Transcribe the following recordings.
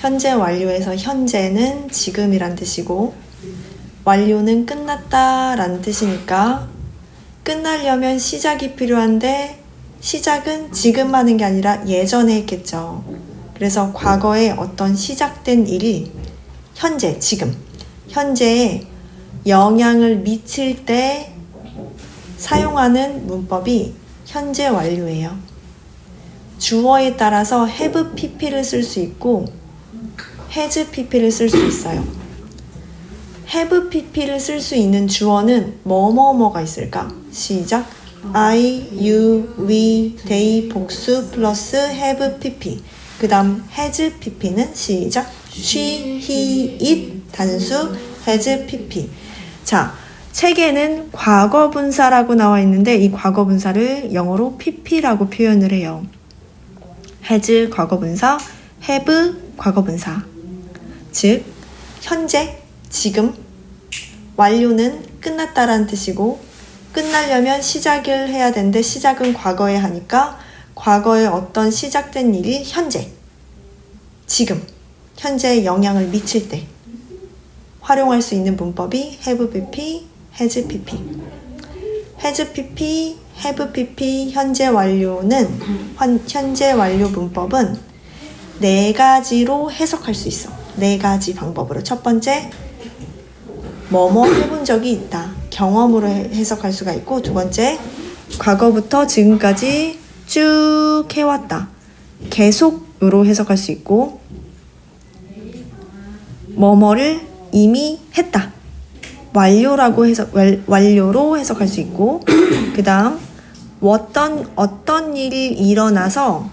현재 완료에서 현재는 지금이란 뜻이고 완료는 끝났다 라는 뜻이니까 끝나려면 시작이 필요한데 시작은 지금 하는 게 아니라 예전에 했겠죠. 그래서 과거에 어떤 시작된 일이 현재, 지금, 현재에 영향을 미칠 때 사용하는 문법이 현재 완료예요. 주어에 따라서 have pp를 쓸 수 있고 has pp를 쓸 수 있어요. have pp를 쓸 수 있는 주어는 뭐뭐뭐가 있을까? 시작. I, you, we, they 복수 플러스 have pp. 그 다음 has pp는 시작. she, he, it 단수 has pp. 자, 책에는 과거분사라고 나와 있는데 이 과거분사를 영어로 pp라고 표현을 해요. has 과거분사, have 과거분사. 즉, 현재, 지금, 완료는 끝났다라는 뜻이고 끝나려면 시작을 해야 되는데 시작은 과거에 하니까 과거에 어떤 시작된 일이 현재, 지금, 현재에 영향을 미칠 때 활용할 수 있는 문법이 have pp, has pp. has pp, have pp 현재 완료는 현재 완료 문법은 네 가지로 해석할 수 있어. 네 가지 방법으로. 첫 번째, 뭐뭐 해본 적이 있다. 경험으로 해석할 수가 있고 두 번째, 과거부터 지금까지 쭉 해왔다. 계속으로 해석할 수 있고 뭐뭐를 이미 했다. 완료로 해석할 수 있고 그 다음 어떤 일이 일어나서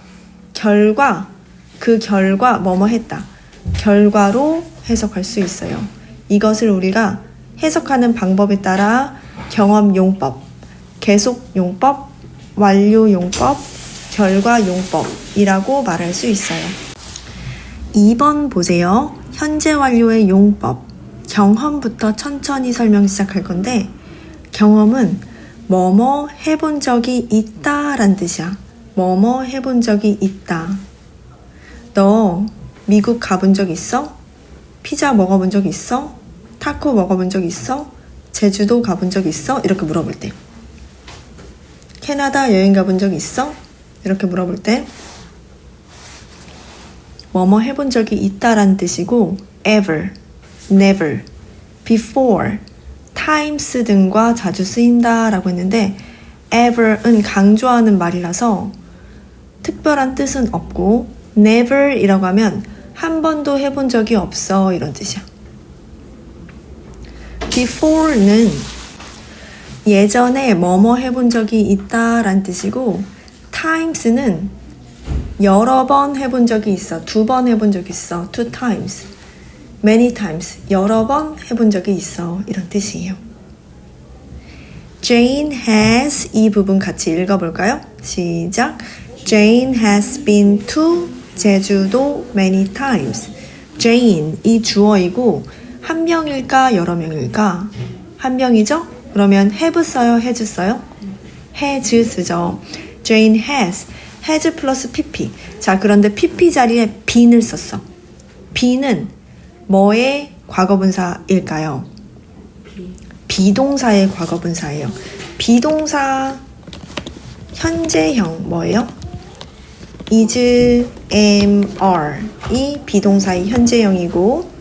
그 결과 뭐뭐 했다. 결과로 해석할 수 있어요. 이것을 우리가 해석하는 방법에 따라 경험용법, 계속용법, 완료용법, 결과용법이라고 말할 수 있어요. 2번 보세요. 현재 완료의 용법. 경험부터 천천히 설명 시작할 건데 경험은 뭐뭐 해본 적이 있다 라는 뜻이야. 뭐뭐 해본 적이 있다. 너 미국 가본 적 있어? 피자 먹어본 적 있어? 타코 먹어본 적 있어? 제주도 가본 적 있어? 이렇게 물어볼 때. 캐나다 여행 가본 적 있어? 이렇게 물어볼 때 뭐뭐 해본 적이 있다라는 뜻이고 ever, never, before, times 등과 자주 쓰인다라고 했는데 ever은 강조하는 말이라서 특별한 뜻은 없고 never이라고 하면 한 번도 해본 적이 없어 이런 뜻이야. before는 예전에 뭐뭐 해본 적이 있다라는 뜻이고 times는 여러 번 해본 적이 있어. 2번 해본 적이 있어. 2 times. many times. 여러 번 해본 적이 있어. 이런 뜻이에요. Jane has 이 부분 같이 읽어볼까요? 시작. Jane has been to 제주도 many times. Jane 이 주어이고 한 명일까 여러 명일까? 한 명이죠? 그러면 have 써요? has 써요? has 쓰죠. Jane has 플러스 pp. 자, 그런데 pp 자리에 bene을 썼어. be는 뭐의 과거분사일까요? 비동사의 과거분사예요. 비동사 현재형 뭐예요? is, am, are 이 비동사의 현재형이고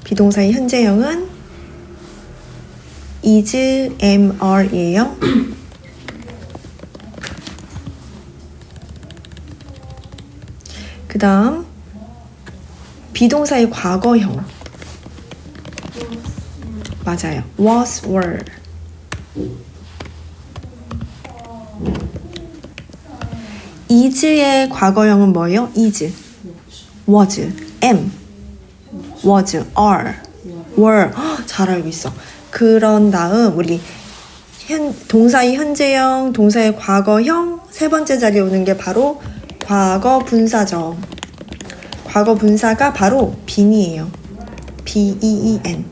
비동사의 현재형은 is, am, are예요. 그 다음 비동사의 과거형 맞아요. was, were. is의 과거형은 뭐예요? is, was, am, was, are, were. 잘 알고 있어. 그런 다음 우리 동사의 현재형, 동사의 과거형 세 번째 자리에 오는 게 바로 과거 분사죠. 과거 분사가 바로 bene이에요. B-E-E-N.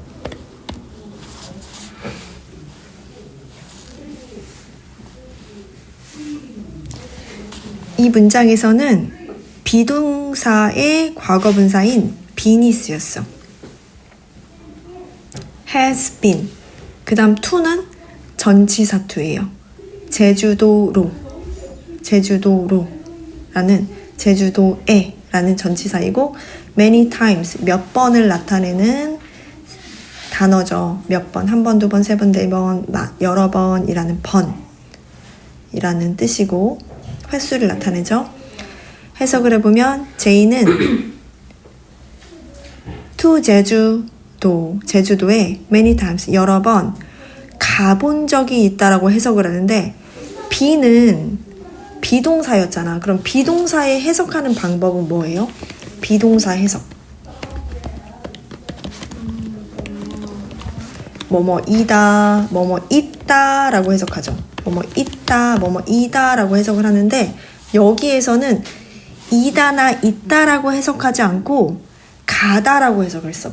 이 문장에서는 비동사의 과거분사인 been이 쓰였어. has been. 그 다음 to는 전치사 to예요. 제주도로 라는 제주도에 라는 전치사이고 many times 몇 번을 나타내는 단어죠. 몇 번, 한 번, 두 번, 세 번, 네 번, 여러 번이라는 번이라는 뜻이고 횟수를 나타내죠. 해석을 해보면 제이는 to 제주도에 many times 여러 번 가본 적이 있다라고 해석을 하는데 be는 비동사였잖아. 그럼 비동사에 해석하는 방법은 뭐예요? 비동사 해석. 뭐뭐이다, 뭐뭐 있다 라고 해석하죠. 뭐뭐 있다, 뭐뭐 이다 라고 해석을 하는데 여기에서는 이다나 있다 라고 해석하지 않고 가다 라고 해석을 했어.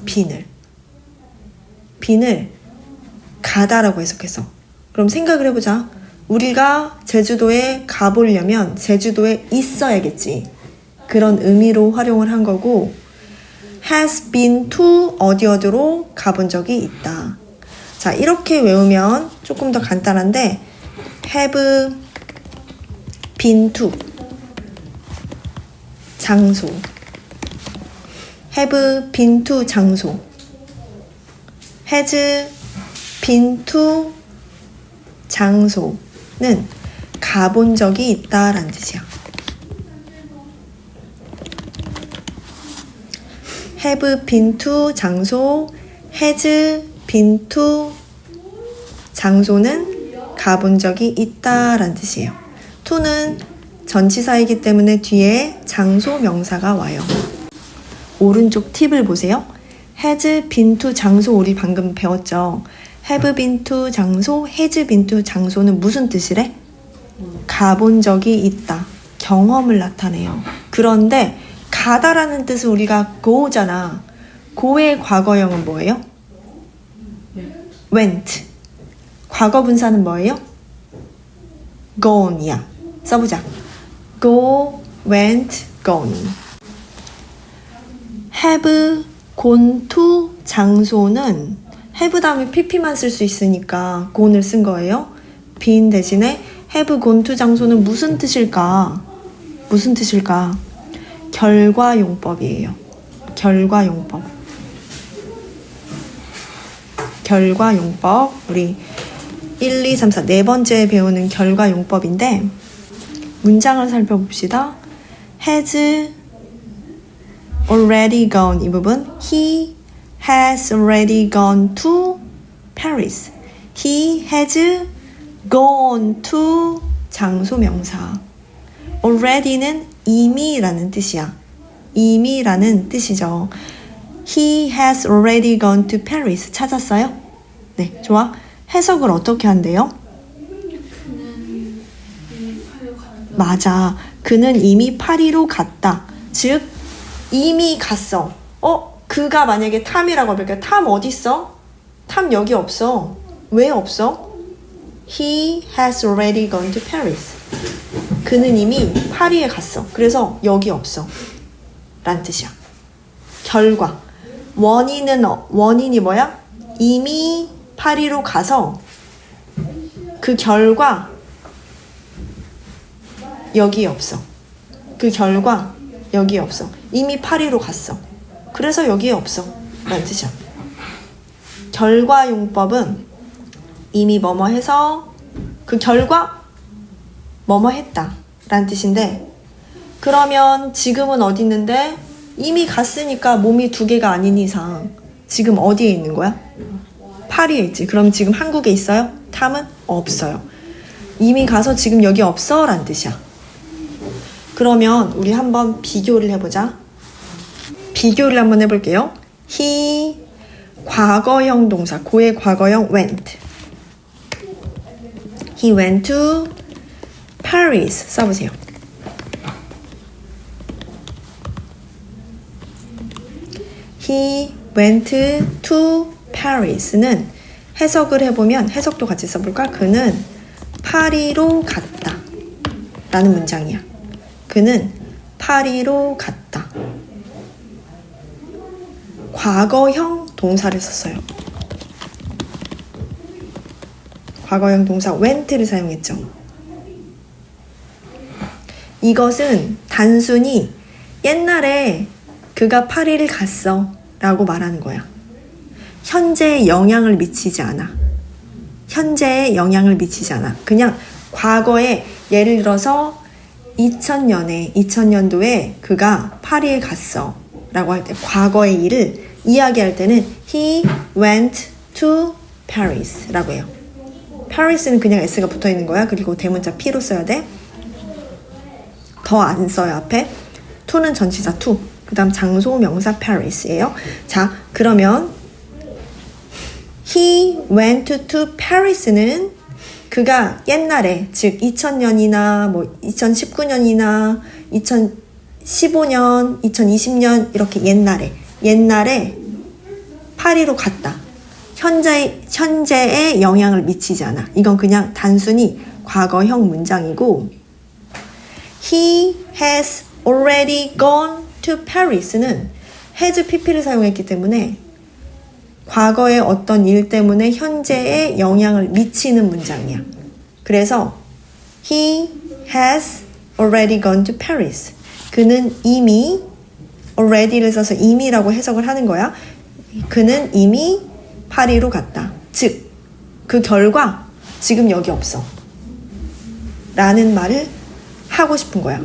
빈을 가다라고 해석했어. 그럼 생각을 해보자. 우리가 제주도에 가보려면 제주도에 있어야겠지. 그런 의미로 활용을 한 거고 has been to 어디로 가본 적이 있다. 자, 이렇게 외우면 조금 더 간단한데 have been to 장소 have been to 장소 has been to 장소는 가본 적이 있다라는 뜻이야. have been to 장소, has been to 장소는 가본 적이 있다라는 뜻이에요. to는 전치사이기 때문에 뒤에 장소 명사가 와요. 오른쪽 팁을 보세요. has been to 장소 우리 방금 배웠죠. have been to 장소, has been to 장소는 무슨 뜻이래? 가본 적이 있다. 경험을 나타내요. 그런데 가다라는 뜻은 우리가 go잖아. go의 과거형은 뭐예요? went. 과거 분사는 뭐예요? gone이야. 써보자. go, went, gone. have gone to 장소는 have 다음에 pp만 쓸 수 있으니까 gone을 쓴 거예요. been 대신에 have gone to 장소는 무슨 뜻일까? 무슨 뜻일까? 결과용법이에요. 결과용법. 우리 1, 2, 3, 4 네 번째 배우는 결과용법인데 문장을 살펴봅시다. has already gone 이 부분 He has already gone to Paris. He has gone to 장소 명사. already는 이미라는 뜻이야. 이미라는 뜻이죠. He has already gone to Paris. 찾았어요? 네, 좋아. 해석을 어떻게 한대요? 맞아. 그는 이미 파리로 갔다. 즉 이미 갔어. 그가 만약에 탐이라고 해볼게요. 탐 어디 있어? 탐 여기 없어. 왜 없어? He has already gone to Paris. 그는 이미 파리에 갔어. 그래서 여기 없어. 란 뜻이야. 결과. 원인이 뭐야? 이미 파리로 가서 그 결과 여기 없어. 그 결과 여기 없어. 이미 파리로 갔어. 그래서 여기에 없어. 라는 뜻이야. 결과용법은 이미 뭐뭐 해서 그 결과 뭐뭐 했다 라는 뜻인데 그러면 지금은 어디 있는데 이미 갔으니까 몸이 두 개가 아닌 이상 지금 어디에 있는 거야? 파리에 있지. 그럼 지금 한국에 있어요? 탐은 없어요. 이미 가서 지금 여기 없어 라는 뜻이야. 그러면 우리 한번 비교를 해보자. 비교를 한번 해볼게요. He 과거형 동사 고의 과거형 went. He went to Paris. 써보세요. He went to Paris는 해석을 해보면 해석도 같이 써볼까? 그는 파리로 갔다 라는 문장이야. 그는 파리로 갔다. 과거형 동사를 썼어요. 과거형 동사 went를 사용했죠. 이것은 단순히 옛날에 그가 파리를 갔어 라고 말하는 거야. 현재에 영향을 미치지 않아. 현재에 영향을 미치지 않아. 그냥 과거에, 예를 들어서 2000년도에 그가 파리에 갔어 라고 할 때, 과거의 일을 이야기할 때는 He went to Paris 라고 해요. Paris는 그냥 S가 붙어 있는 거야. 그리고 대문자 P로 써야 돼. 더 안 써요, 앞에. to는 전치사 to. 그 다음 장소 명사 Paris예요. 자, 그러면 He went to Paris는 그가 옛날에, 즉 2000년이나 뭐 2019년이나 2015년, 2020년 이렇게 옛날에 파리로 갔다. 현재에 영향을 미치지 않아. 이건 그냥 단순히 과거형 문장이고, He has already gone to Paris는 has pp를 사용했기 때문에 과거의 어떤 일 때문에 현재에 영향을 미치는 문장이야. 그래서 He has already gone to Paris. 그는 이미, already를 써서 이미라고 해석을 하는 거야. 그는 이미 파리로 갔다. 즉, 그 결과 지금 여기 없어 라는 말을 하고 싶은 거야.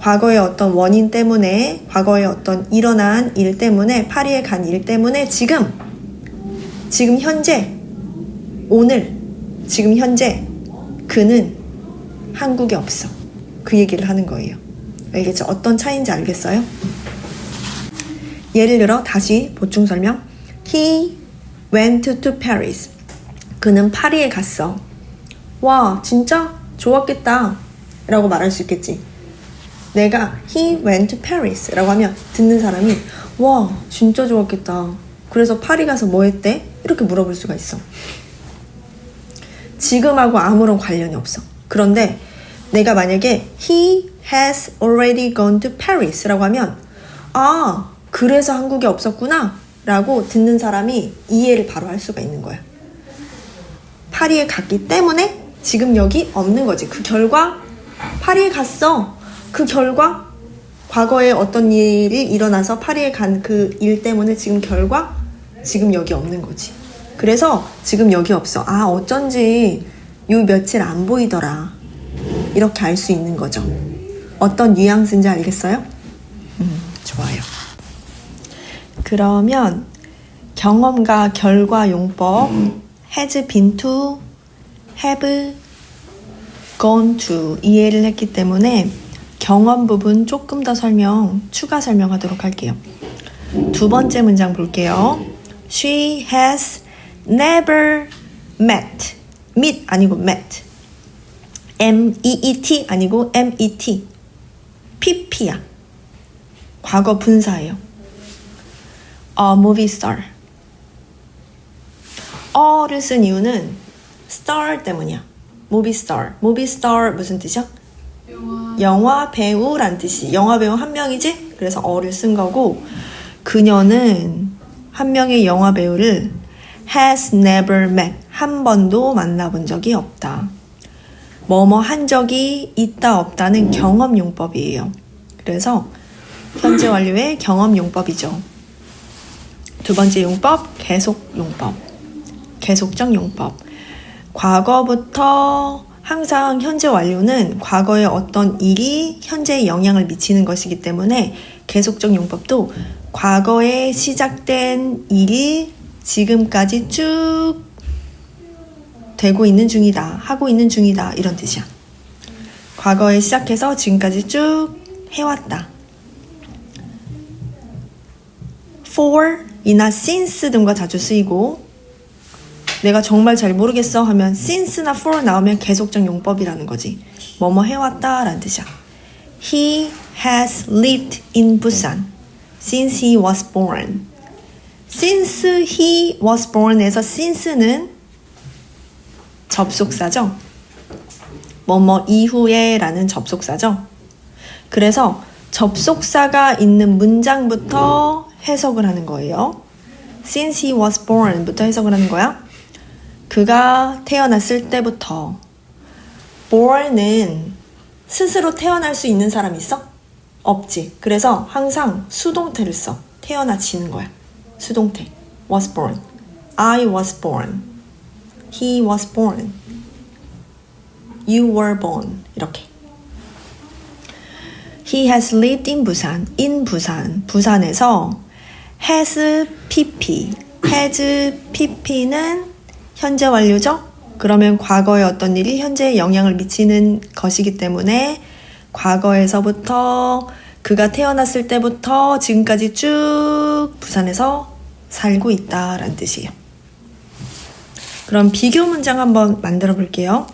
과거의 어떤 원인 때문에, 과거의 어떤 일어난 일 때문에, 파리에 간 일 때문에 지금 현재, 오늘, 지금 현재 그는 한국에 없어. 그 얘기를 하는 거예요. 알겠죠? 어떤 차이인지 알겠어요? 예를 들어 다시 보충 설명. He went to Paris. 그는 파리에 갔어. 와, 진짜 좋았겠다 라고 말할 수 있겠지. 내가 He went to Paris 라고 하면 듣는 사람이 와, 진짜 좋았겠다. 그래서 파리 가서 뭐 했대? 이렇게 물어볼 수가 있어. 지금하고 아무런 관련이 없어. 그런데 내가 만약에 He has already gone to Paris 라고 하면 아, 그래서 한국에 없었구나 라고 듣는 사람이 이해를 바로 할 수가 있는 거야. 파리에 갔기 때문에 지금 여기 없는 거지. 그 결과 파리에 갔어. 그 결과 과거에 어떤 일이 일어나서 파리에 간 그 일 때문에 지금 여기 없는 거지. 그래서 지금 여기 없어. 아, 어쩐지 요 며칠 안 보이더라. 이렇게 알 수 있는 거죠. 어떤 뉘앙스인지 알겠어요? 좋아요. 그러면 경험과 결과 용법 has been to, have gone to 이해를 했기 때문에 경험 부분 조금 더 추가 설명하도록 할게요. 두 번째 문장 볼게요. She has never met. meet 아니고 met. M-E-E-T 아니고 M-E-T. PP야. 과거 분사예요. A movie star. 어를 쓴 이유는 star 때문이야. movie star. movie star 무슨 뜻이야? 영화 배우란 뜻이. 영화 배우 한 명이지? 그래서 어를 쓴 거고, 그녀는 한 명의 영화 배우를 has never met. 한 번도 만나본 적이 없다. 뭐뭐 한 적이 있다 없다는 경험 용법이에요. 그래서 현재 완료의 경험 용법이죠. 두 번째 용법, 계속 용법. 계속적 용법. 과거부터 항상 현재 완료는 과거의 어떤 일이 현재에 영향을 미치는 것이기 때문에 계속적 용법도 과거에 시작된 일이 지금까지 쭉 되고 있는 중이다, 하고 있는 중이다, 이런 뜻이야. 과거에 시작해서 지금까지 쭉 해왔다. for이나 since 등과 자주 쓰이고, 내가 정말 잘 모르겠어 하면 since나 for 나오면 계속적 용법이라는 거지. 뭐뭐 해왔다 라는 뜻이야. He has lived in Busan since he was born. Since he was born에서 since는 접속사죠. 뭐뭐 이후에 라는 접속사죠. 그래서 접속사가 있는 문장부터 해석을 하는 거예요. Since he was born 부터 해석을 하는 거야. 그가 태어났을 때부터. born은 스스로 태어날 수 있는 사람 있어? 없지. 그래서 항상 수동태를 써. 태어나지는 거야. 수동태. was born. I was born. He was born. You were born. 이렇게. He has lived in Busan. in 부산. 부산에서 has pp. has pp는 현재 완료죠? 그러면 과거의 어떤 일이 현재에 영향을 미치는 것이기 때문에 과거에서부터 그가 태어났을 때부터 지금까지 쭉 부산에서 살고 있다라는 뜻이에요. 그럼 비교 문장 한번 만들어 볼게요.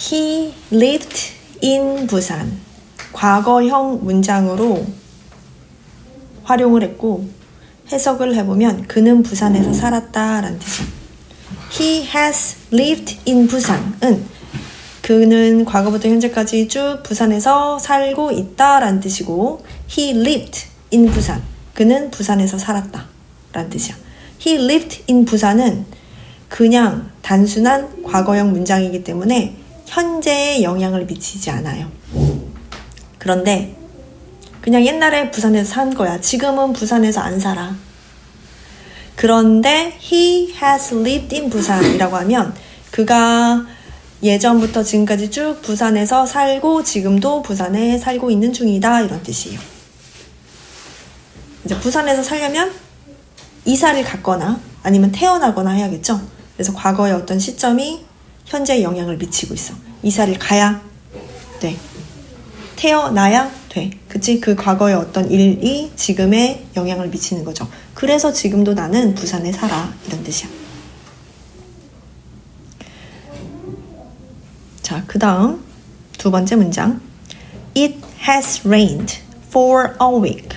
He lived in 부산. 과거형 문장으로 활용을 했고 해석을 해보면 그는 부산에서 살았다라는 뜻이에요. He has lived in 부산은 그는 과거부터 현재까지 쭉 부산에서 살고 있다라는 뜻이고 He lived in 부산. 그는 부산에서 살았다라는 뜻이야. He lived in 부산은 그냥 단순한 과거형 문장이기 때문에 현재에 영향을 미치지 않아요. 그런데 그냥 옛날에 부산에서 산 거야. 지금은 부산에서 안 살아. 그런데 he has lived in 부산이라고 하면 그가 예전부터 지금까지 쭉 부산에서 살고 지금도 부산에 살고 있는 중이다 이런 뜻이에요. 이제 부산에서 살려면 이사를 갔거나 아니면 태어나거나 해야겠죠. 그래서 과거의 어떤 시점이 현재에 영향을 미치고 있어. 이사를 가야 돼. 태어나야 돼. 그치? 그 과거의 어떤 일이 지금에 영향을 미치는 거죠. 그래서 지금도 나는 부산에 살아. 이런 뜻이야. 자, 그 다음 두 번째 문장. It has rained for a week.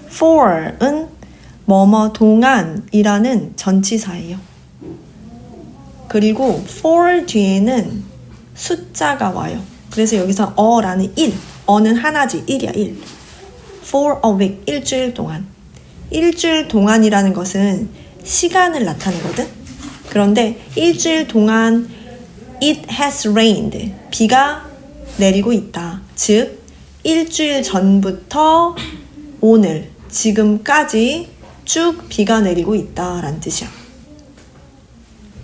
for은 뭐뭐 동안이라는 전치사예요. 그리고 for 뒤에는 숫자가 와요. 그래서 여기서 어라는 1. 어는 하나지. 1이야 1. For a week. 일주일 동안. 일주일 동안이라는 것은 시간을 나타내거든. 그런데 일주일 동안 It has rained. 비가 내리고 있다. 즉 일주일 전부터 오늘 지금까지 쭉 비가 내리고 있다라는 뜻이야.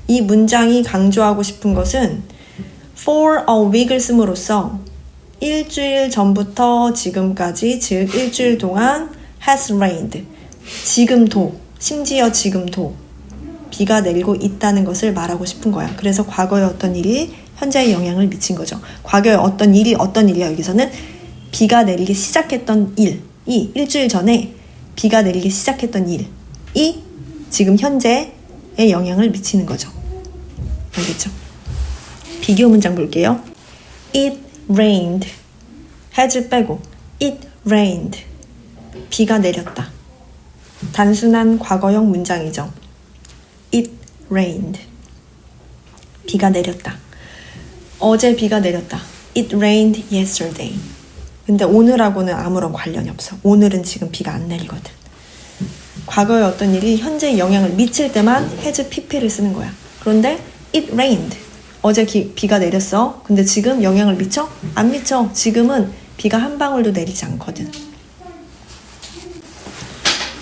이 문장이 강조하고 싶은 것은 for a week을 씀으로써 일주일 전부터 지금까지 즉 일주일 동안 has rained. 지금도 심지어 지금도 비가 내리고 있다는 것을 말하고 싶은 거야. 그래서 과거의 어떤 일이 현재에 영향을 미친 거죠. 과거의 어떤 일이 어떤 일이야. 여기서는 비가 내리기 시작했던 일이 일주일 전에 비가 내리기 시작했던 일이 지금 현재에 영향을 미치는 거죠. 알겠죠? 비교 문장 볼게요. It rained. has 빼고 It rained. 비가 내렸다. 단순한 과거형 문장이죠. It rained. 비가 내렸다. 어제 비가 내렸다. It rained yesterday. 근데 오늘하고는 아무런 관련이 없어. 오늘은 지금 비가 안 내리거든. 과거의 어떤 일이 현재에 영향을 미칠 때만 has pp를 쓰는 거야. 그런데 it rained. 어제 비가 내렸어. 근데 지금 영향을 미쳐? 안 미쳐. 지금은 비가 한 방울도 내리지 않거든.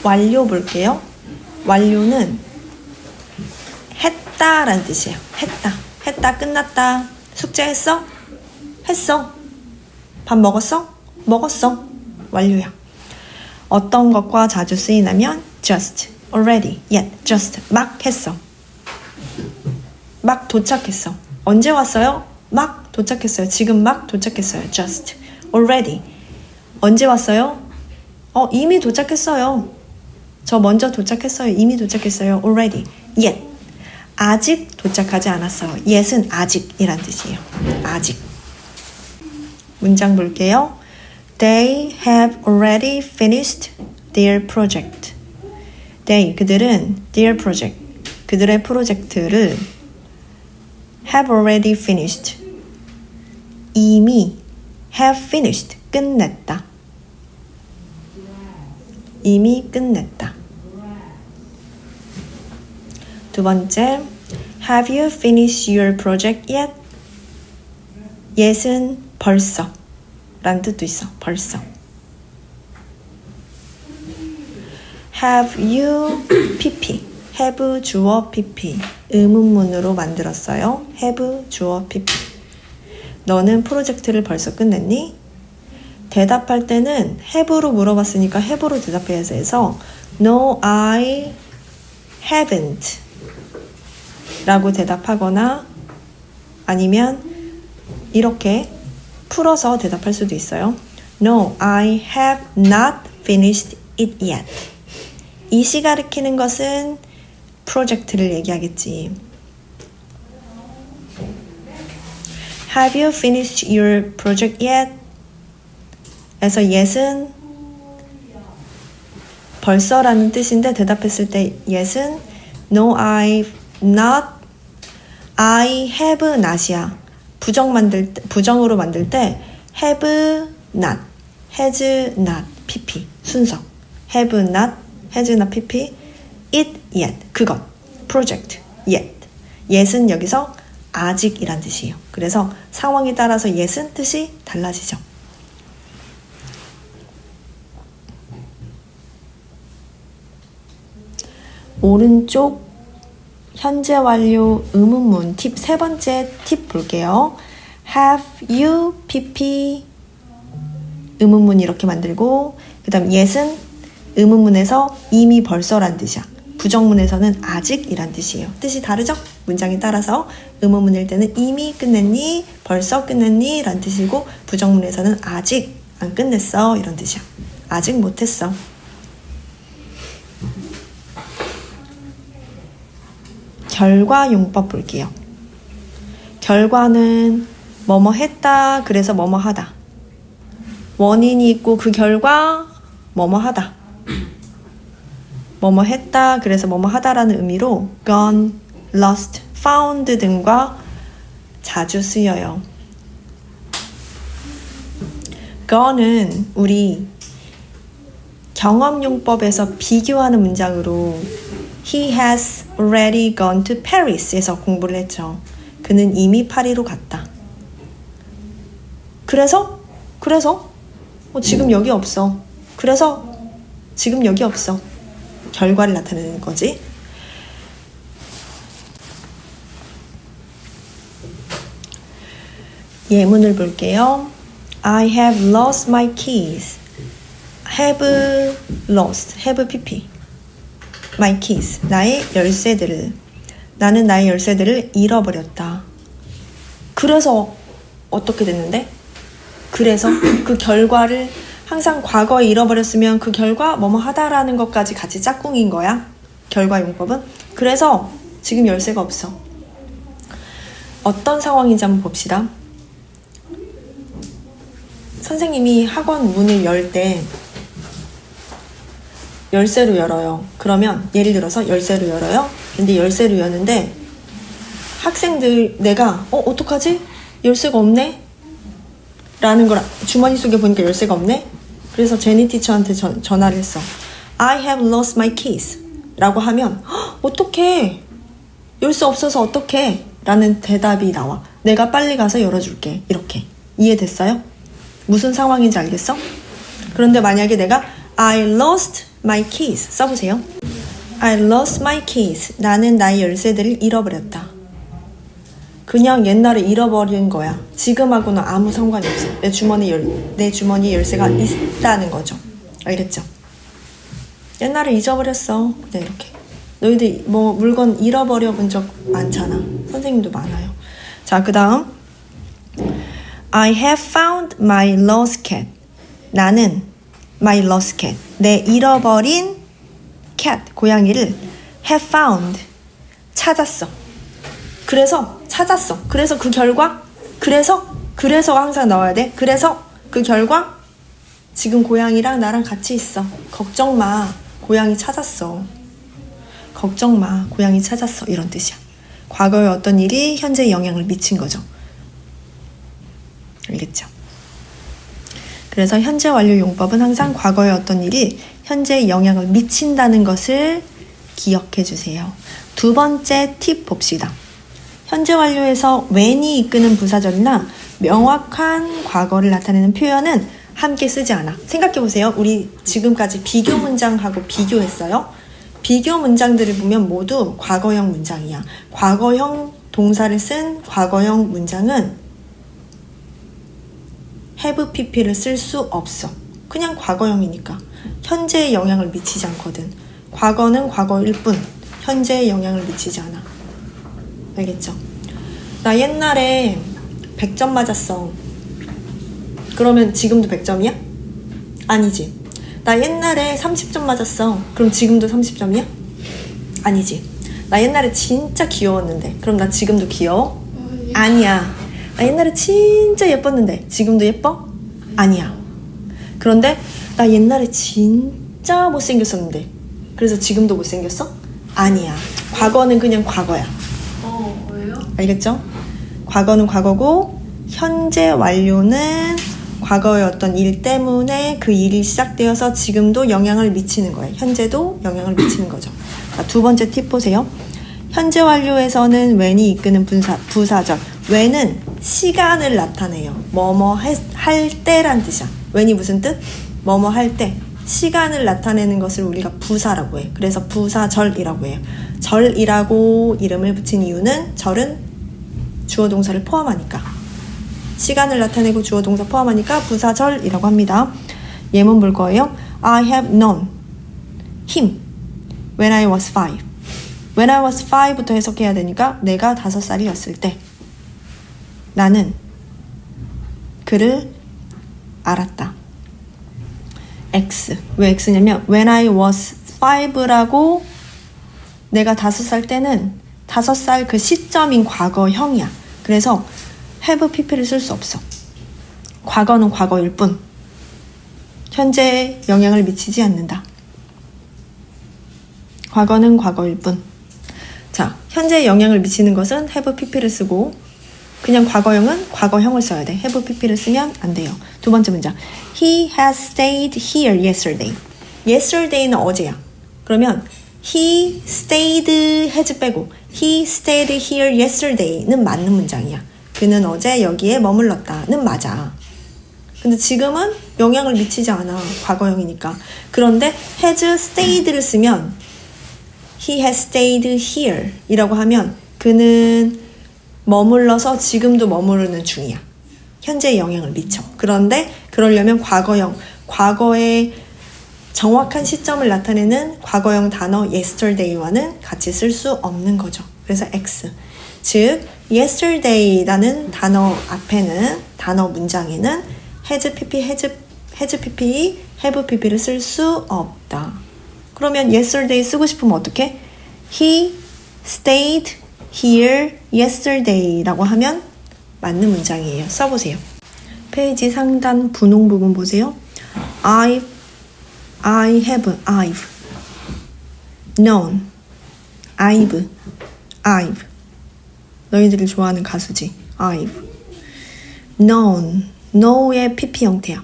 완료 볼게요. 완료는 했다라는 뜻이에요. 했다 끝났다. 숙제했어? 했어. 밥 먹었어? 먹었어. 완료야. 어떤 것과 자주 쓰이냐면 just, already, yet, just 막 했어. 막 도착했어. 언제 왔어요? 막 도착했어요. 지금 막 도착했어요. just, already. 언제 왔어요? 이미 도착했어요. 저 먼저 도착했어요. 이미 도착했어요. already, yet. 아직 도착하지 않았어요. yet은 아직이란 뜻이에요. 아직. 문장 볼게요. They have already finished their project. 그들은 their project, 그들의 프로젝트를 have already finished. 이미 have finished, 끝냈다. 이미 끝냈다. 두 번째, have you finished your project yet? yet은 벌써 라는 뜻도 있어. 벌써. have you pp have 주어 pp 의문문으로 만들었어요. have 주어 pp 너는 프로젝트를 벌써 끝냈니? 대답할 때는 have로 물어봤으니까 have로 대답해야 해서 No, I haven't 라고 대답하거나 아니면 이렇게 풀어서 대답할 수도 있어요. No, I have not finished it yet. it이 가리키는 것은 프로젝트를 얘기하겠지. Have you finished your project yet? 에서 yet은 벌써라는 뜻인데 대답했을 때 yet은 No, I've not. I have not이야. 부정으로 만들 때 have not, has not, pp 순서. have not, has not, pp it yet, 그것, project, yet. yet은 여기서 아직이란 뜻이에요. 그래서 상황에 따라서 yet은 뜻이 달라지죠. 오른쪽 현재 완료 의문문 팁 세 번째 팁 볼게요. have you pp 의문문 이렇게 만들고 그 다음 yet은 의문문에서 이미 벌써란 뜻이야. 부정문에서는 아직이란 뜻이에요. 뜻이 다르죠? 문장에 따라서 의문문일 때는 이미 끝냈니? 벌써 끝냈니? 란 뜻이고 부정문에서는 아직 안 끝냈어 이런 뜻이야. 아직 못했어. 결과 용법 볼게요. 결과는 뭐뭐 했다 그래서 뭐뭐 하다. 원인이 있고 그 결과 뭐뭐 하다. 뭐뭐 했다 그래서 뭐뭐 하다라는 의미로 gone, lost, found 등과 자주 쓰여요. gone은 우리 경험용법에서 비교하는 문장으로 He has already gone to Paris에서 공부를 했죠. 그는 이미 파리로 갔다. 그래서 지금 여기 없어. 그래서 지금 여기 없어. 결과를 나타내는 거지. 예문을 볼게요. I have lost my keys. have lost, have pp. my keys, 나의 열쇠들을. 나는 나의 열쇠들을 잃어버렸다. 그래서 어떻게 됐는데? 그래서 그 결과를 항상 과거에 잃어버렸으면 그 결과 뭐뭐 하다라는 것까지 같이 짝꿍인 거야. 결과 용법은. 그래서 지금 열쇠가 없어. 어떤 상황인지 한번 봅시다. 선생님이 학원 문을 열 때 열쇠로 열어요. 그러면 예를 들어서 열쇠로 열어요. 근데 열쇠로 여는데 학생들 내가 어떡하지? 열쇠가 없네? 라는 걸 주머니 속에 보니까 열쇠가 없네? 그래서 제니 티처한테 전화를 했어. I have lost my keys 라고 하면 어떡해? 열쇠 없어서 어떡해? 라는 대답이 나와. 내가 빨리 가서 열어줄게. 이렇게. 이해됐어요? 무슨 상황인지 알겠어? 그런데 만약에 내가 I lost my keys 써보세요. I lost my keys. 나는 나의 열쇠들을 잃어버렸다. 그냥 옛날에 잃어버린 거야. 지금하고는 아무 상관이 없어. 내 주머니에 열쇠가 있다는 거죠. 알겠죠? 옛날에 잊어버렸어. 그냥 이렇게. 너희들 뭐 물건 잃어버려 본 적 많잖아. 선생님도 많아요. 자, 그 다음 I have found my lost cat. 나는 my lost cat. 내 잃어버린 cat, 고양이를 have found. 찾았어. 그래서 찾았어. 그래서 그 결과? 그래서 항상 나와야 돼. 그래서 그 결과? 지금 고양이랑 나랑 같이 있어. 걱정 마. 고양이 찾았어. 걱정 마. 고양이 찾았어. 이런 뜻이야. 과거의 어떤 일이 현재에 영향을 미친 거죠. 알겠죠? 그래서 현재 완료 용법은 항상 과거의 어떤 일이 현재에 영향을 미친다는 것을 기억해 주세요. 두 번째 팁 봅시다. 현재 완료에서 when이 이끄는 부사절이나 명확한 과거를 나타내는 표현은 함께 쓰지 않아. 생각해 보세요. 우리 지금까지 비교 문장하고 비교했어요. 비교 문장들을 보면 모두 과거형 문장이야. 과거형 동사를 쓴 과거형 문장은 have pp를 쓸 수 없어. 그냥 과거형이니까. 현재에 영향을 미치지 않거든. 과거는 과거일 뿐 현재에 영향을 미치지 않아. 알겠죠? 나 옛날에 100점 맞았어. 그러면 지금도 100점이야? 아니지. 나 옛날에 30점 맞았어. 그럼 지금도 30점이야? 아니지. 나 옛날에 진짜 귀여웠는데 그럼 나 지금도 귀여워? 아니야. 나 옛날에 진짜 예뻤는데 지금도 예뻐? 아니야. 그런데 나 옛날에 진짜 못생겼었는데 그래서 지금도 못생겼어? 아니야. 과거는 그냥 과거야. 왜요? 알겠죠? 과거는 과거고 현재 완료는 과거의 어떤 일 때문에 그 일이 시작되어서 지금도 영향을 미치는 거예요. 현재도 영향을 미치는 거죠. 자, 두 번째 팁 보세요. 현재 완료에서는 when이 이끄는 부사절. when은 시간을 나타내요. 뭐뭐 할 때란 뜻이야. when이 무슨 뜻? 뭐뭐 할 때. 시간을 나타내는 것을 우리가 부사라고 해. 그래서 부사절이라고 해요. 절이라고 이름을 붙인 이유는 절은 주어 동사를 포함하니까. 시간을 나타내고 주어 동사 포함하니까 부사절이라고 합니다. 예문 볼 거예요. I have known him when I was 5. When I was 5부터 해석해야 되니까 내가 5살이었을 때 나는 그를 알았다. X. 왜 X냐면 when I was 5라고 내가 5살 때는 5살 그 시점인 과거형이야. 그래서 have pp를 쓸 수 없어. 과거는 과거일 뿐 현재에 영향을 미치지 않는다. 과거는 과거일 뿐. 자, 현재에 영향을 미치는 것은 have pp를 쓰고 그냥 과거형은 과거형을 써야 돼. have pp를 쓰면 안 돼요. 두 번째 문장. He has stayed here yesterday. yesterday는 어제야. 그러면 he stayed has 빼고 he stayed here yesterday는 맞는 문장이야. 그는 어제 여기에 머물렀다는 맞아. 근데 지금은 영향을 미치지 않아. 과거형이니까. 그런데 has stayed를 쓰면 he has stayed here 이라고 하면 그는 머물러서 지금도 머무르는 중이야. 현재에 영향을 미쳐. 그런데 그러려면 과거형, 과거의 정확한 시점을 나타내는 과거형 단어 yesterday와는 같이 쓸 수 없는 거죠. 그래서 X. 즉 yesterday라는 단어 앞에는 단어 문장에는 has pp, has pp, have pp를 쓸 수 없다. 그러면 yesterday 쓰고 싶으면 어떻게? He stayed here yesterday라고 하면 맞는 문장이에요. 써보세요. 페이지 상단 분홍 부분 보세요. I've known, I've 너희들이 좋아하는 가수지. I've known, know의 pp 형태야.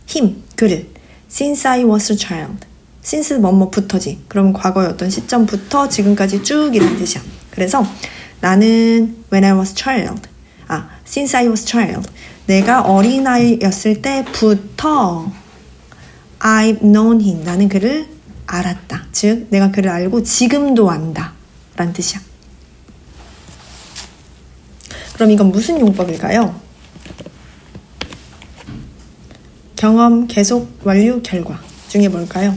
him, 그를 since I was a child. since 뭐뭐부터지. 그럼 과거의 어떤 시점부터 지금까지 쭉 이란 뜻이야. 그래서 나는 when I was child. since I was child. 내가 어린아이였을 때부터 I've known him. 나는 그를 알았다. 즉 내가 그를 알고 지금도 안다. 라는 뜻이야. 그럼 이건 무슨 용법일까요? 경험, 계속, 완료, 결과 중에 뭘까요?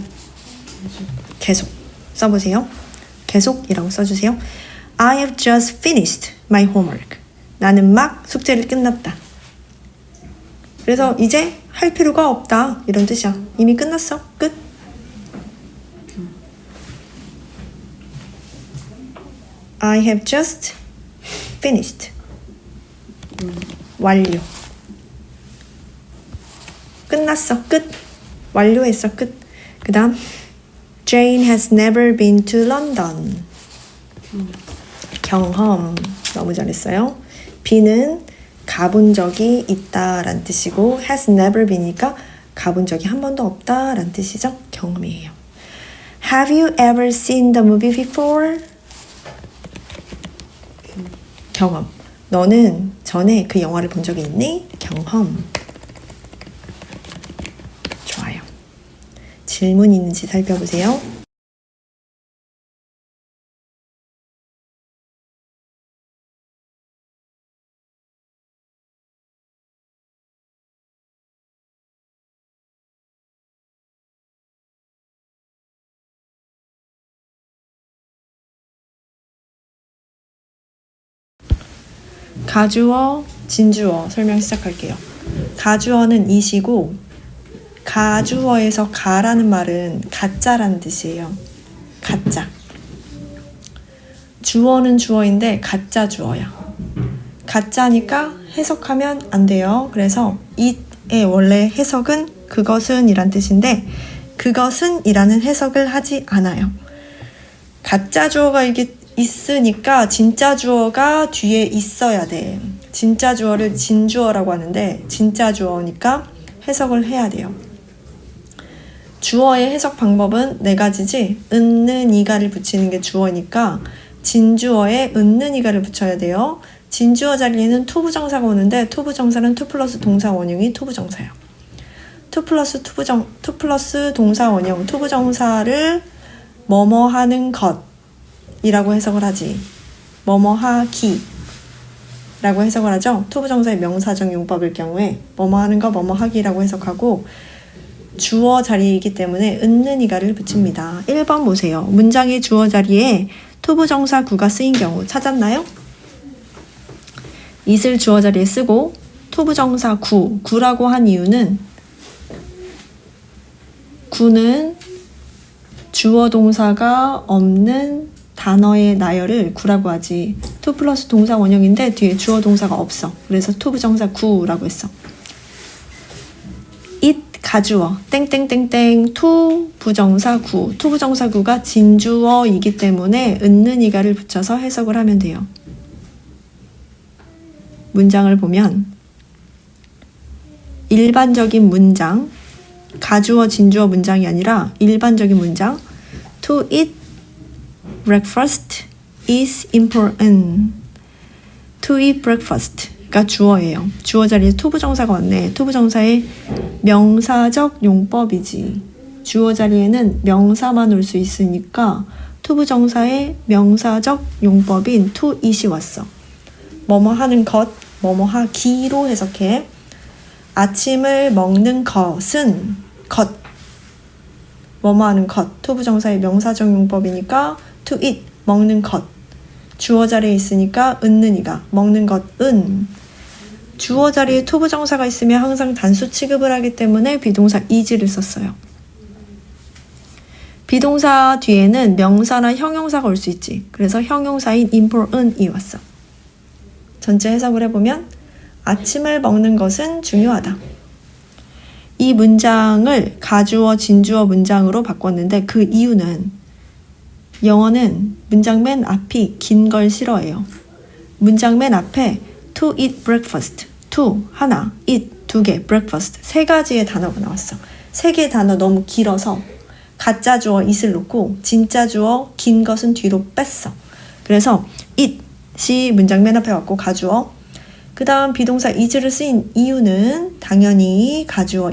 계속 써보세요. 계속이라고 써주세요. I have just finished my homework. 나는 막 숙제를 끝났다. 그래서 이제 할 필요가 없다. 이런 뜻이야. 이미 끝났어. 끝. I have just finished. 완료. 끝났어. 끝. 완료했어. 끝. 그 다음 Jane has never been to London. 경험. 너무 잘했어요. B는 가본 적이 있다라는 뜻이고 has never been이니까 가본 적이 한 번도 없다라는 뜻이죠. 경험이에요. Have you ever seen the movie before? 경험. 너는 전에 그 영화를 본 적이 있니? 경험. 좋아요. 질문 있는지 살펴보세요. 가주어, 진주어 설명 시작할게요. 가주어는 이시고 가주어에서 가라는 말은 가짜라는 뜻이에요. 가짜. 주어는 주어인데 가짜 주어야. 가짜니까 해석하면 안 돼요. 그래서 it의 원래 해석은 그것은 이란 뜻인데 그것은 이라는 해석을 하지 않아요. 가짜 주어가 이게 있으니까 진짜 주어가 뒤에 있어야 돼. 진짜 주어를 진주어라고 하는데 진짜 주어니까 해석을 해야 돼요. 주어의 해석 방법은 네 가지지. 은는 이가를 붙이는 게 주어니까 진주어에 은는 이가를 붙여야 돼요. 진주어 자리에는 투부정사가 오는데 투부정사는 투 플러스 동사 원형이 투부정사예요. 투 플러스 동사 원형 투부정사를 뭐뭐 하는 것 이라고 해석을 하지. 뭐뭐 하기 라고 해석을 하죠. 투부정사의 명사적 용법일 경우에 뭐뭐 하는 거 뭐뭐 하기라고 해석하고 주어 자리이기 때문에 은는 이가를 붙입니다. 1번 보세요. 문장의 주어 자리에 투부정사 구가 쓰인 경우 찾았나요? it을 주어 자리에 쓰고 투부정사 구라고 한 이유는 구는 주어 동사가 없는 단어의 나열을 구라고 하지. 투 플러스 동사 원형인데 뒤에 주어 동사가 없어. 그래서 투부정사 구라고 했어. it 가주어 땡땡땡땡 투 부정사 구. 투부정사 구가 진주어이기 때문에 은는 이가를 붙여서 해석을 하면 돼요. 문장을 보면 일반적인 문장 가주어 진주어 문장이 아니라 일반적인 문장 To eat breakfast is important. To eat breakfast가 주어예요. 주어 자리에 투부정사가 왔네. 투부정사의 명사적 용법이지. 주어 자리에는 명사만 올 수 있으니까 투부정사의 명사적 용법인 to eat이 왔어. 뭐뭐 하는 것, 뭐뭐 하기로 해석해. 아침을 먹는 것은 것. 뭐뭐 하는 것. 투부정사의 명사적 용법이니까 to eat, 먹는 것. 주어 자리에 있으니까 은는 이가, 먹는 것은. 주어 자리에 투부정사가 있으면 항상 단수 취급을 하기 때문에 비동사 is를 썼어요. 비동사 뒤에는 명사나 형용사가 올 수 있지. 그래서 형용사인 important이 왔어. 전체 해석을 해보면 아침을 먹는 것은 중요하다. 이 문장을 가주어, 진주어 문장으로 바꿨는데 그 이유는 영어는 문장 맨 앞이 긴 걸 싫어해요. 문장 맨 앞에 to eat breakfast, to 하나, eat 두 개, breakfast 세 가지의 단어가 나왔어. 세 개의 단어 너무 길어서 가짜 주어 it을 놓고 진짜 주어 긴 것은 뒤로 뺐어. 그래서 it이 문장 맨 앞에 왔고 가주어. 그 다음 비동사 is를 쓰인 이유는 당연히 가주어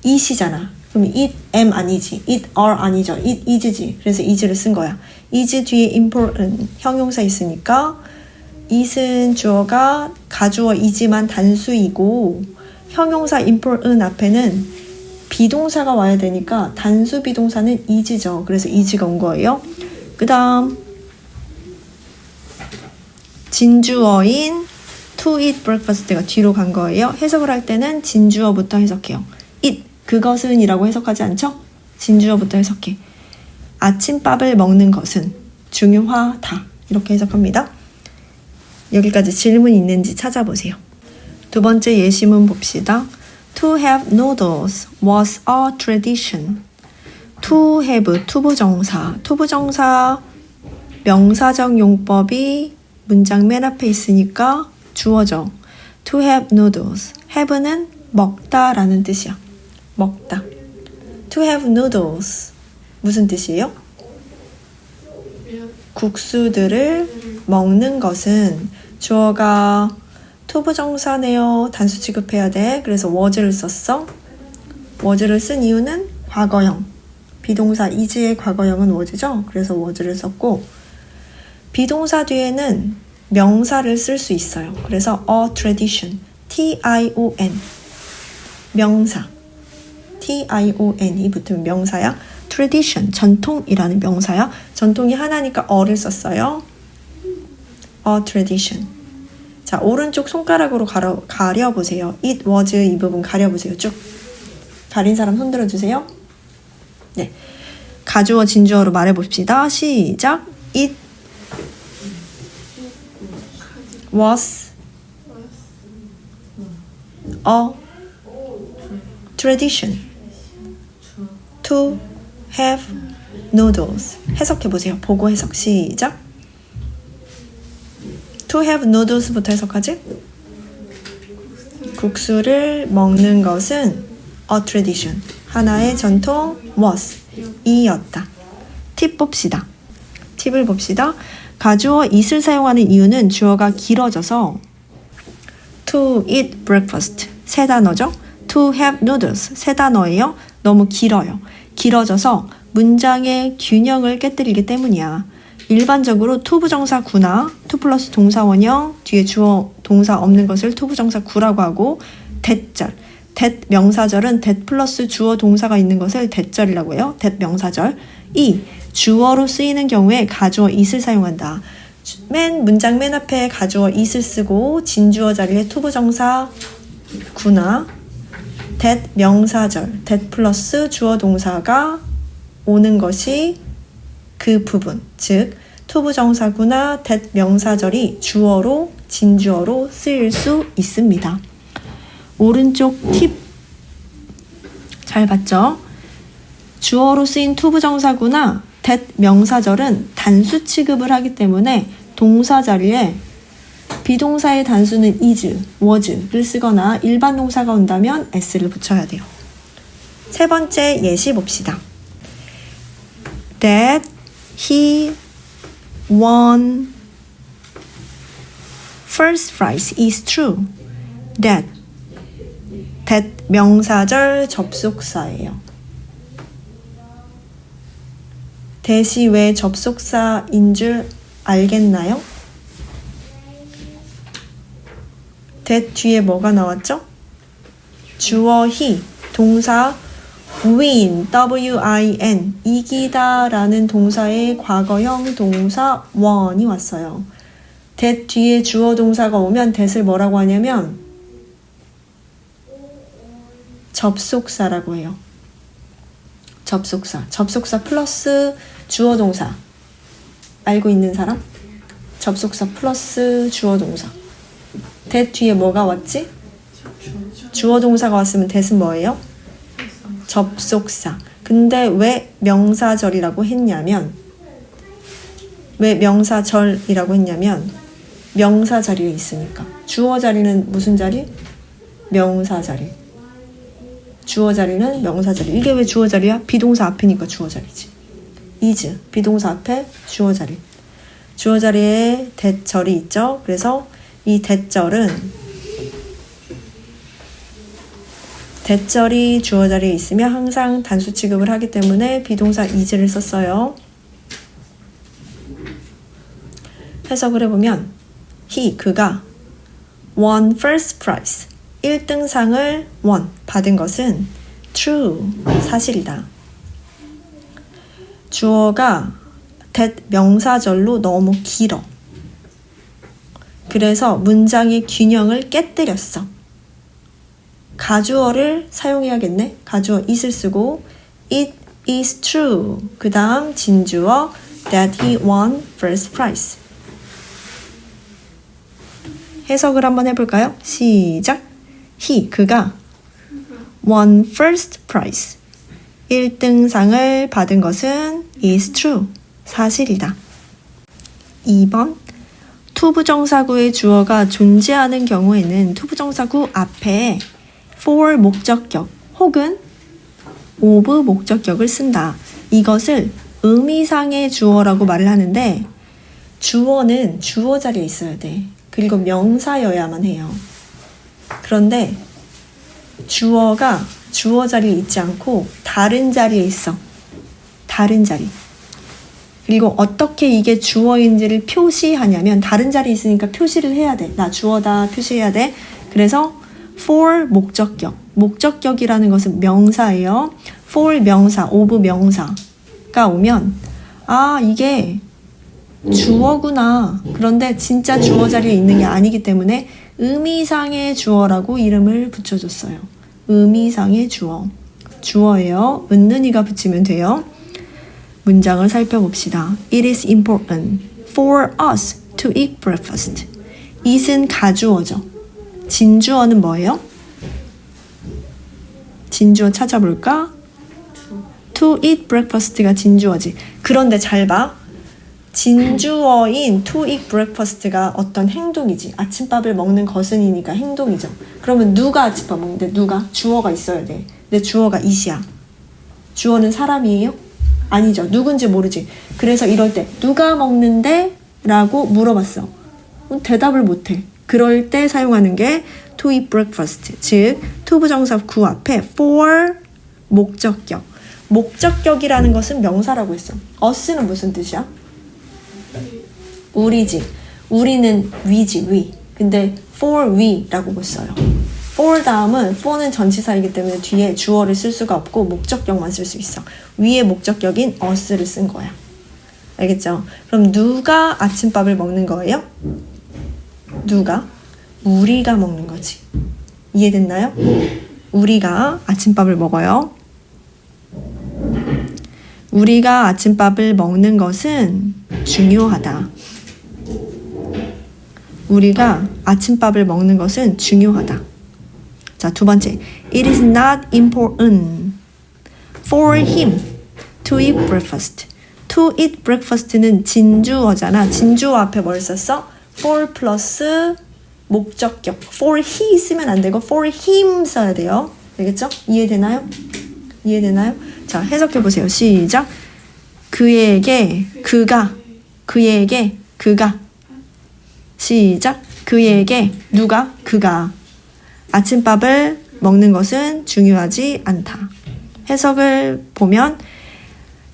it이잖아. 그럼 it am 아니지. it are 아니죠. it is지. 그래서 is를 쓴 거야. is 뒤에 important 형용사 있으니까 it은 주어가 가주어 is만 단수이고 형용사 important 앞에는 비동사가 와야 되니까 단수 비동사는 is죠. 그래서 is가 온 거예요. 그 다음 진주어인 to eat breakfast가 뒤로 간 거예요. 해석을 할 때는 진주어부터 해석해요. eat, 그것은 이라고 해석하지 않죠? 진주어부터 해석해. 아침밥을 먹는 것은 중요하다. 이렇게 해석합니다. 여기까지 질문 있는지 찾아보세요. 두 번째 예시문 봅시다. To have noodles was a tradition. To have, 투부정사. 투부정사 명사적 용법이 문장 맨 앞에 있으니까 주어죠. To have noodles. have는 먹다 라는 뜻이야. 먹다. To have noodles. 무슨 뜻이에요? 국수들을 먹는 것은 주어가 to 부정사네요. 단수 취급해야 돼. 그래서 was를 썼어. was를 쓴 이유는 과거형. 비동사 is의 과거형은 was죠. 그래서 was를 썼고 비동사 뒤에는 명사를 쓸 수 있어요. 그래서 a tradition, T-I-O-N 명사, T-I-O-N이 붙으면 명사야. tradition, 전통이라는 명사야. 전통이 하나니까 어를 썼어요. a tradition. 자, 오른쪽 손가락으로 가려보세요. it was 이 부분 가려보세요. 쭉 가린 사람 손 들어주세요. 네, 가주어 진주어로 말해봅시다. 시작. It was a tradition to have noodles. 해석해보세요. 보고 해석. 시작. To have noodles부터 해석하지? 국수를 먹는 것은 a tradition. 하나의 전통 was. 이었다. 팁 봅시다. 팁을 봅시다. 가주어 it을 사용하는 이유는 주어가 길어져서 to eat breakfast. 세 단어죠. To have noodles. 세 단어예요. 너무 길어요. 길어져서 문장의 균형을 깨뜨리기 때문이야. 일반적으로 to 부정사 구나 to 플러스 동사 원형 뒤에 주어 동사 없는 것을 to 부정사 구라고 하고 대절 that 명사절은 that 플러스 주어 동사가 있는 것을 that절이라고 해요. that 명사절. 이 주어로 쓰이는 경우에 가주어 it을 사용한다. 문장 맨 앞에 가주어 it을 쓰고 진주어 자리에 to 부정사 구나 that 명사절 that 플러스 주어 동사가 오는 것이 그 부분, 즉 to 부정사구나 that 명사절이 주어로 진주어로 쓰일 수 있습니다. 오른쪽 팁 잘 봤죠? 주어로 쓰인 to 부정사구나 that 명사절은 단수 취급을 하기 때문에 동사 자리에 비동사의 단수는 is, was를 쓰거나 일반 동사가 온다면 s를 붙여야 돼요. 세 번째 예시 봅시다. That he won first prize is true. That 명사절 접속사예요. that이 왜 접속사인 줄 알겠나요? that 뒤에 뭐가 나왔죠? 주어 he, 동사 win, W-I-N, 이기다 라는 동사의 과거형 동사 won이 왔어요. that 뒤에 주어 동사가 오면 that을 뭐라고 하냐면 접속사라고 해요. 접속사 플러스 주어 동사. 알고 있는 사람? 접속사 플러스 주어 동사. that 뒤에 뭐가 왔지? 주어 동사가 왔으면 that은 뭐예요? 접속사. 근데 왜 명사절이라고 했냐면 명사 자리에 있으니까. 주어 자리는 무슨 자리? 명사 자리. 주어 자리는 명사 자리. 이게 왜 주어 자리야? 비동사 앞이니까 주어 자리지. is, 비동사 앞에 주어 자리. 주어 자리에 that절이 있죠. 그래서 이 that절이 주어 자리에 있으면 항상 단수 취급을 하기 때문에 비동사 is를 썼어요. 해석을 해보면 그가 won first prize, 1등상을 받은 것은 true, 사실이다. 주어가 that 명사절로 너무 길어. 그래서 문장의 균형을 깨뜨렸어. 가주어를 사용해야겠네. 가주어 it을 쓰고 it is true. 그 다음 진주어 that he won first prize. 해석을 한번 해볼까요? 시작. 그가 won first prize. 1등상을 받은 것은 is true. 사실이다. 2번 투부정사구의 주어가 존재하는 경우에는 투부정사구 앞에 for 목적격 혹은 of 목적격을 쓴다. 이것을 의미상의 주어라고 말을 하는데 주어는 주어 자리에 있어야 돼. 그리고 명사여야만 해요. 그런데 주어가 주어 자리에 있지 않고 다른 자리에 있어. 다른 자리. 그리고 어떻게 이게 주어인지를 표시하냐면 다른 자리에 있으니까 표시를 해야 돼. 나 주어다 표시해야 돼. 그래서 for 목적격. 목적격이라는 것은 명사예요. for 명사, of 명사가 오면 아 이게 주어구나. 그런데 진짜 주어 자리에 있는 게 아니기 때문에 의미상의 주어라고 이름을 붙여줬어요. 의미상의 주어. 주어예요. 은는이가 붙이면 돼요. 문장을 살펴봅시다. It is important for us to eat breakfast. it은 가주어죠. 진주어는 뭐예요? 진주어 찾아볼까? to eat breakfast가 진주어지. 그런데 잘 봐. 진주어인 to eat breakfast가 어떤 행동이지. 아침밥을 먹는 것은이니까 행동이죠. 그러면 누가 아침밥 먹는데? 누가? 주어가 있어야 돼. 근데 주어가 it이야. 주어는 사람이에요? 아니죠. 누군지 모르지. 그래서 이럴 때 누가 먹는데? 라고 물어봤어. 대답을 못해. 그럴 때 사용하는 게 to eat breakfast. 즉 투부정사 구 앞에 for 목적격. 목적격이라는 것은 명사라고 했어. us는 무슨 뜻이야? 우리지. 우리는 we지. we. 근데 for we라고 못 써요. for 다음은 for는 전치사이기 때문에 뒤에 주어를 쓸 수가 없고 목적격만 쓸 수 있어. 위에 목적격인 us를 쓴 거야. 알겠죠? 그럼 누가 아침밥을 먹는 거예요? 누가? 우리가 먹는 거지. 이해됐나요? 우리가 아침밥을 먹어요. 우리가 아침밥을 먹는 것은 중요하다. 우리가 아침밥을 먹는 것은 중요하다. 자, 두 번째. It is not important for him to eat breakfast. To eat breakfast는 진주어잖아. 진주어 앞에 뭘 썼어? for 플러스 목적격. for he 쓰면 안 되고 for him 써야 돼요. 알겠죠? 이해되나요? 이해되나요? 자, 해석해 보세요. 시작. 그에게 그가 시작. 그에게 누가? 그가 아침밥을 먹는 것은 중요하지 않다. 해석을 보면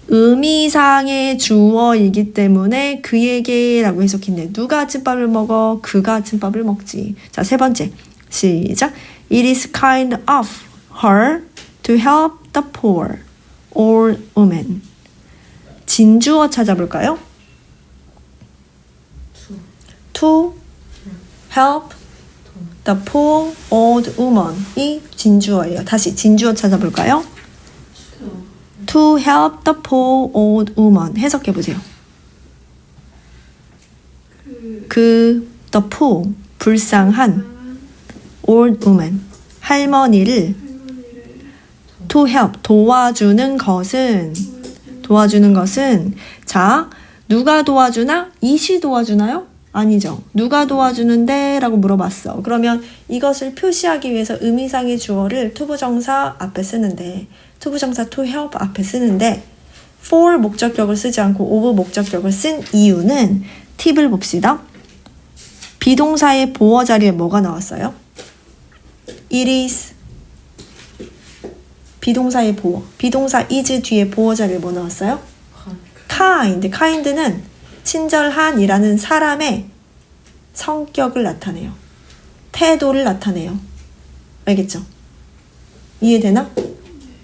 의미상의 주어이기 때문에 그에게라고 해석했네. 누가 아침밥을 먹어? 그가 아침밥을 먹지. 자, 세 번째. 시작. It is kind of her to help the poor old woman. 진주어 찾아볼까요? To help the poor old woman. 이 진주어예요. 다시 진주어 찾아볼까요? To help the poor old woman. 해석해보세요. the poor, 불쌍한 old woman, 할머니를 to help, 도와주는 것은 자, 누가 도와주나? it이 도와주나요? 아니죠. 누가 도와주는데? 라고 물어봤어. 그러면 이것을 표시하기 위해서 의미상의 주어를 투부정사 앞에 쓰는데 투부정사 to help 앞에 쓰는데 for 목적격을 쓰지 않고 of 목적격을 쓴 이유는 팁을 봅시다. 비동사의 보어 자리에 뭐가 나왔어요? It is 비동사의 보어. 비동사 is 뒤에 보어 자리에 뭐 나왔어요? kind. kind는 친절한이라는 사람의 성격을 나타내요. 태도를 나타내요. 알겠죠? 이해되나?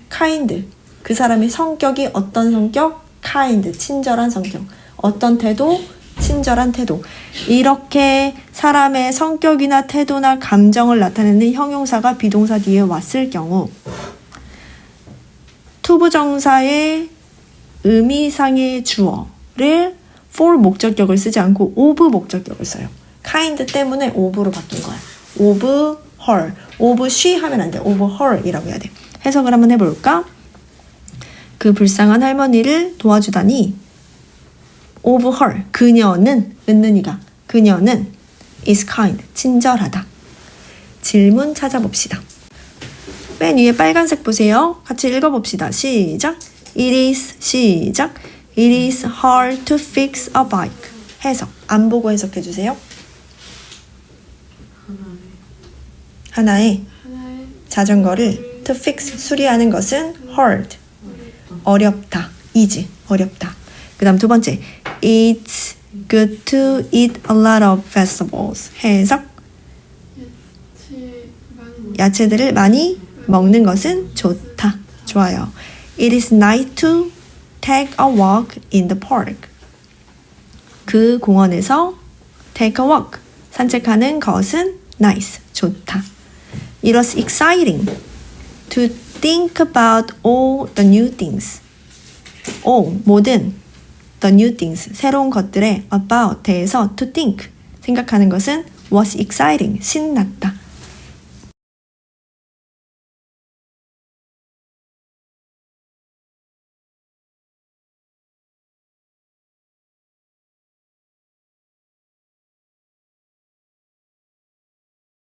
kind. 그 사람의 성격이 어떤 성격? kind. 친절한 성격. 어떤 태도? 친절한 태도. 이렇게 사람의 성격이나 태도나 감정을 나타내는 형용사가 비동사 뒤에 왔을 경우 투부정사의 의미상의 주어를 for 목적격을 쓰지 않고 of 목적격을 써요. kind 때문에 of로 바뀐 거야. of her, of she 하면 안 돼. of her 이라고 해야 돼. 해석을 한번 해볼까? 그 불쌍한 할머니를 도와주다니 of her, 그녀는, 은는이가 그녀는 is kind, 친절하다. 질문 찾아봅시다. 맨 위에 빨간색 보세요. 같이 읽어봅시다. 시작. It is, 시작. It is hard to fix a bike. 해석. 안 보고 해석해주세요. 하나의 자전거를 to fix, 수리하는 것은 hard, 어렵다. easy, 어렵다. 그 다음 두 번째. It's good to eat a lot of vegetables. 해석. 야채들을 많이 먹는 것은 좋다. 좋아요. It is nice to take a walk in the park. 그 공원에서 take a walk, 산책하는 것은 nice, 좋다. It was exciting to think about all the new things. all, 모든 the new things, 새로운 것들에 about, 대해서 to think, 생각하는 것은 was exciting, 신났다.